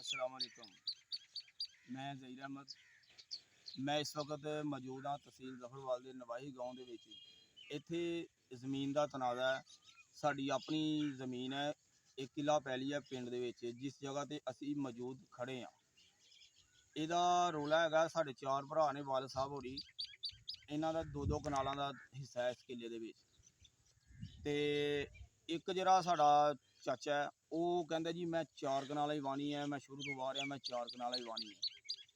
अस्सलाम वालेकुम। मैं ज़हीर अहमद। मैं इस वक्त मौजूद हाँ तहसील जफरवाल के नवाही गाँव के। इत्थे ज़मीन का तनाज़ा है। साड़ी अपनी ज़मीन है, एक किला पैली है पिंड दे विच, जिस जगह ते असी मौजूद खड़े हाँ। इहदा रौला है साढ़े 4 भरा ने वाल साहब होरी, इन्हां दा 2-2 कनालां दा हिस्सा है इस किले दे विच। ते एक जिहड़ा साडा चाचा है वो कहता जी मैं 4 कनाल ही वाहनी है, मैं शुरू तो वाह रहा मैं 4 कनाल ही वाहनी है।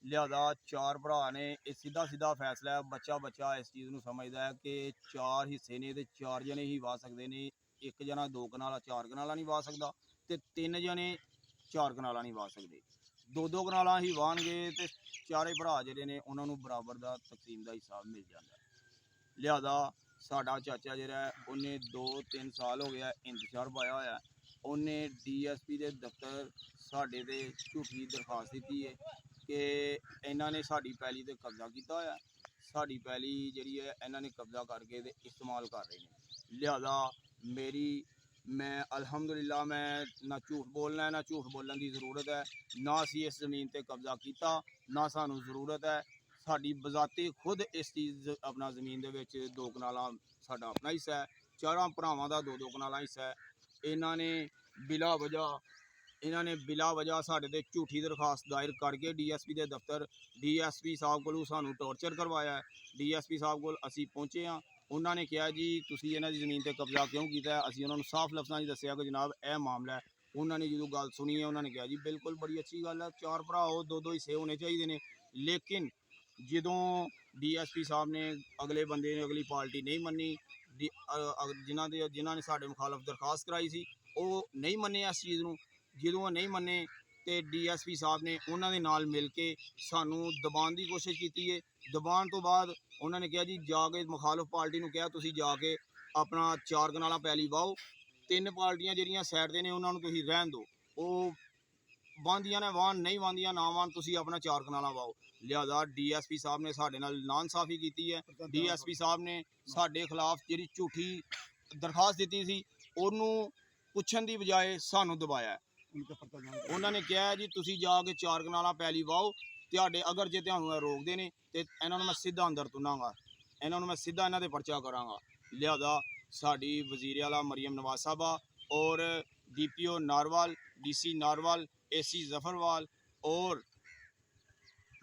लिहाजा 4 भरा ने सीधा सीधा फैसला है, बच्चा बच्चा इस चीज़ को समझदा है कि 4 हिस्से ने ते 4 जने ही वाह सकते हैं। एक जना 2 कनाला 4 कनाला नहीं वाह सकता, ते 3 जने 4 कनाला नहीं वाह सकते। 2-2 कनाला ही वाहणगे ते चारे भरा जिहड़े ने उन्हां नूं बराबर दा तकसीम दा हिसाब मिल जाता है। लिहाजा साडा चाचा जिहड़ा है उन्हें 2-3 साल हो गया इंतजार पाया होया। उन्हें DSP के दफ्तर साडे ते झूठी दरखास्त दी है कि इन्हां ने साडी पैली ते कब्जा किया होया, साडी पैली जिहड़ी है इन्हां ने कब्जा करके ते इस्तेमाल कर रहे हैं। लिहाजा मेरी मैं अल्हम्दुलिल्लाह मैं ना झूठ बोलना है ना झूठ बोलने की जरूरत है, ना असी इस जमीन ते कब्जा किया ना सानू जरूरत है। साडी बजाते खुद इस चीज़ अपना जमीन दे विच 2 कनाला साडा अपना हिस्सा है, 4 भरावां दा 2-2 कनाला हिस्सा है। इन्हां ने बिला वजह साढ़े ते झूठी दरखास्त दायर करके DSP के दफ्तर DSP साहब को सानू टॉर्चर करवाया है। DSP साहब को असी पहुँचे हाँ, उन्होंने कहा जी तुसीं इन्हां दी ज़मीन ते कब्जा क्यों किया है। असी उन्होंने साफ लफ्ज़ां च दस्सिया कि जनाब यह मामला है। उन्होंने जो गल सुनी है उन्होंने कहा जी बिल्कुल बड़ी अच्छी गल है, 4 भरा हो 2-2 हिस्से होने चाहिए ने। लेकिन जदों DSP साहब ने अगले बंदे ने अगली पार्टी नहीं मनी, जिन्होंने साढ़े मुखालफ दरखास्त कराई सी वो नहीं मने इस चीज़ को। जदों नहीं मने तो DSP साहब ने उन्होंने नाल मिल के सानू दबाने की कोशिश की है। दबाने तो बाद उन्होंने कहा जी जाके मुखालफ पार्टी को कहा तुसीं जाके अपना 4 कनाला पैली वाओ, 3 पार्टियां जिहड़ियां साइड ते ने उन्होंने तुसीं रहन दो, वो वाहदियां ने वाहन नहीं वाहदियां ना वाहन, तुसीं अपना 4 कनाला वाओ। लिहाजा DSP साहब ने साडे नाल नाइंसाफी की है। DSP साहब ने साडे खिलाफ जिहड़ी झूठी दरखास्त दी सी उन्होंने पुछण की बजाय सानू दबाया है। उन्होंने कहा जी तुसीं जाके 4 कनाला पैली वाओ, तुहाडे अगर जे तुहानू रोकते हैं तो इन्हां नूं मैं सीधा अंदर तुन्नांगा, इन्हां नूं मैं सीधा इन्हां दे परचा करांगा। लिहाजा साडी वजीर आला मरियम नवाज साहबा और DPO narwhal, DC narwhal, AC Zafarwal और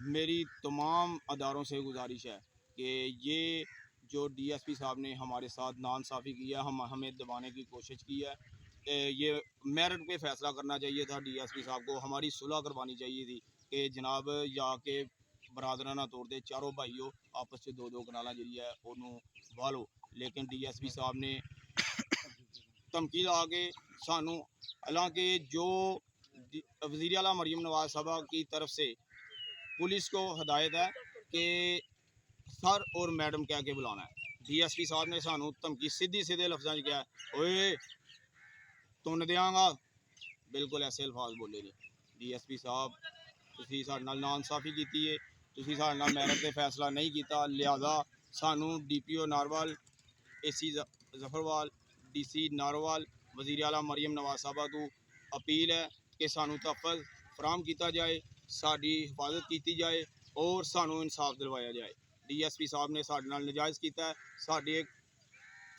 मेरी तमाम अदारों से गुजारिश है कि ये जो DSP साहब ने हमारे साथ नाइंसाफ़ी की है, हमें दबाने की कोशिश की है, ये मेरिट पे फैसला करना चाहिए था। DSP साहब को हमारी सुलह करवानी चाहिए थी कि जनाब जाके बरादराना तौर पर चारों भाइयों आपस में 2-2 कनाला जी है उन्होंने वाह लो। लेकिन DSP साहब ने धमकी ला के सानू, हालांकि जो वज़ीर आला मरियम नवाज साहबा की तरफ से पुलिस को हदायत है कि सर और मैडम कह के बुलाना है। DSP साहब ने सानू धमकी सीधे लफ्ज़ों में कहा ओए तुन देंगा, बिल्कुल ऐसे अल्फाज बोले ने। DSP साहब तुसीं साडे नाल नाइंसाफ़ी की है, तुसीं साडे नाल मेरिट ते फैसला नहीं किया। लिहाजा सानू DPO narwhal, AC Zafarwal, DC narwhal, वज़ीर आला मरियम नवाज साहबा तो अपील है कि सानू तहफ़्फ़ुज़ फराहम किया जाए, साडी हिफाजत की जाए और सानू इंसाफ दिलवाया जाए। DSP साहब ने साडे नाल नजायज़ किया है,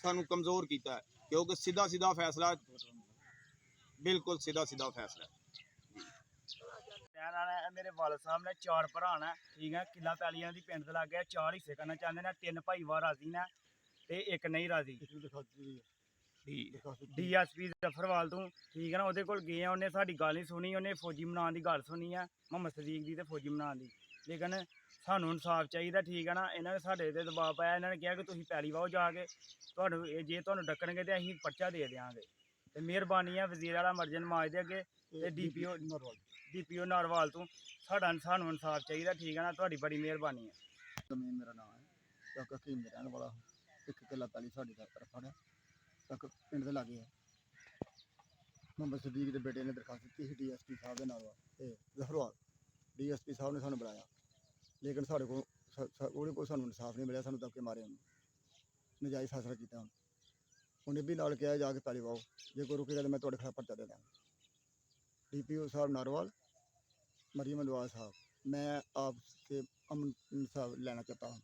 सानू कमज़ोर किया है, क्योंकि सीधा फैसला बिल्कुल सीधा फैसला है। मेरे वाल साहब ने 4 भरा ने, ठीक है, किला पैलियां दी पिंड दे लागे 4 हिस्से करना चाहते हैं। 3 भाई वाह राजी ने ते एक नहीं राजी। DSP जफरवाल तू ठीक है ना, वो कोल गए उन्हें साडी गल नहीं सुनी, उन्हें फौजी बनाने की गल सुनी है मोहम्मद सदीक दी ते फौजी बनाने की। लेकिन सानू इंसाफ चाहिए, ठीक है ना। इन्होंने साढ़े ते दबाव पाया, इन्होंने कहा कि तुसीं पैली वाओ जाके, जे तुहानू डक्कणगे तो असीं पर्चा दे देंगे। तो मेहरबानी है वज़ीर आला मरियम नवाज दे अगे ते DPO नारवाल तू सानू इंसाफ चाहिए, ठीक है ना। तुहाडी बड़ी मेहरबानी है। जमीन मेरा नाम है चक हकीम रहने वाला, एक किला पैली साड़ी तरफ है चक पिंड के लागे है। मोहम्मद सदीक के बेटे ने दरखास्त दी थी DSP साहब के नाल जफरवाल। DSP साहब ने सानू बुलाया, लेकिन साढ़े को सानू इंसाफ नहीं मिला, सानू दबके मारे उन्होंने नजायज़ फैसला किया। उन्हें भी नाल कहा जाके पैली वाओ, जे कोई रुकेगा तो मैं तुहाडे खिलाफ पर्चा दे देंगा। DPO साहब नारवाल मरियम नवाज साहब, मैं आपसे अमन इंसाफ लेना चाहता हूँ।